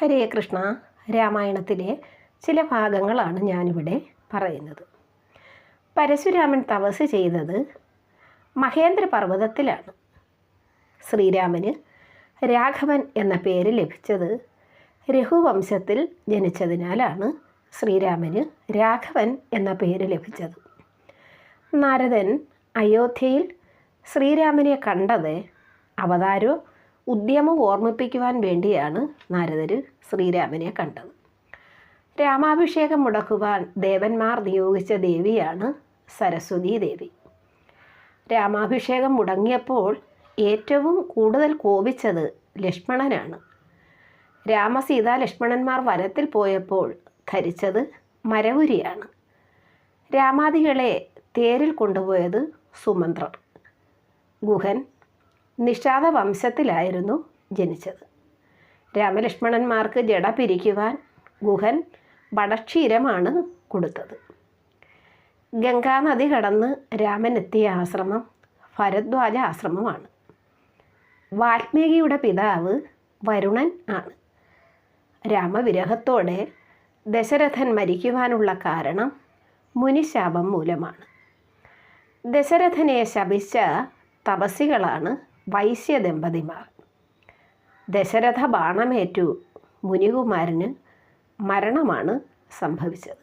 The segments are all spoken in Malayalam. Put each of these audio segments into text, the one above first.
ഹരേ കൃഷ്ണ. രാമായണത്തിലെ ചില ഭാഗങ്ങളാണ് ഞാനിവിടെ പറയുന്നത്. പരശുരാമൻ തപസ് ചെയ്തത് മഹേന്ദ്ര പർവ്വതത്തിലാണ്. ശ്രീരാമന് രാഘവൻ എന്ന പേര് ലഭിച്ചത് രഘുവംശത്തിൽ ജനിച്ചതിനാലാണ് ശ്രീരാമന് രാഘവൻ എന്ന പേര് ലഭിച്ചത്. നാരദൻ അയോധ്യയിൽ ശ്രീരാമനെ കണ്ടത് അവതാരോ ഉദ്യമം ഓർമ്മിപ്പിക്കുവാൻ വേണ്ടിയാണ് നാരദർ ശ്രീരാമനെ കണ്ടത്. രാമാഭിഷേകം മുടക്കുവാൻ ദേവന്മാർ നിയോഗിച്ച ദേവിയാണ് സരസ്വതീ ദേവി. രാമാഭിഷേകം മുടങ്ങിയപ്പോൾ ഏറ്റവും കൂടുതൽ കോപിച്ചത് ലക്ഷ്മണനാണ്. രാമസീതാ ലക്ഷ്മണന്മാർ വനത്തിൽ പോയപ്പോൾ ധരിച്ചത് മരവുരിയാണ്. രാമാദികളെ തേരിൽ കൊണ്ടുപോയത് സുമന്ത്രർ. ഗുഹൻ നിഷാദ വംശത്തിലായിരുന്നു ജനിച്ചത്. രാമലക്ഷ്മണന്മാർക്ക് ജട പിരിക്കുവാൻ ഗുഹൻ വടക്ഷീരമാണ് കൊടുത്തത്. ഗംഗാനദി കടന്ന് രാമൻ എത്തിയ ആശ്രമം ഭരദ്വാജ ആശ്രമമാണ്. വാൽമീകിയുടെ പിതാവ് വരുണൻ ആണ്. രാമവിരഹത്തോടെ ദശരഥൻ മരിക്കുവാനുള്ള കാരണം മുനിശാപം മൂലമാണ്. ദശരഥനെ ശപിച്ച തപസ്സികളാണ് വൈശ്യദമ്പതിമാർ. ദശരഥ ബാണമേറ്റു മുനികുമാരന് മരണമാണ് സംഭവിച്ചത്.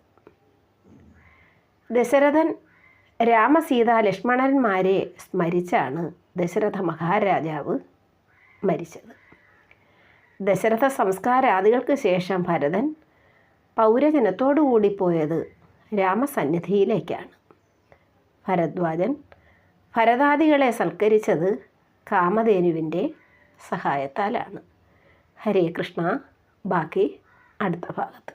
ദശരഥൻ രാമസീതാ ലക്ഷ്മണന്മാരെ സ്മരിച്ചാണ് ദശരഥ മഹാരാജാവ് മരിച്ചത്. ദശരഥ സംസ്കാരാദികൾക്ക് ശേഷം ഭരതൻ പൗരജനത്തോടുകൂടി പോയത് രാമസന്നിധിയിലേക്കാണ്. ഭരദ്വാജൻ ഭരതാദികളെ സൽക്കരിച്ചത് കാമധേനുവിൻ്റെ സഹായത്താലാണ്. ഹരേ കൃഷ്ണ. ബാക്കി അടുത്ത ഭാഗത്ത്.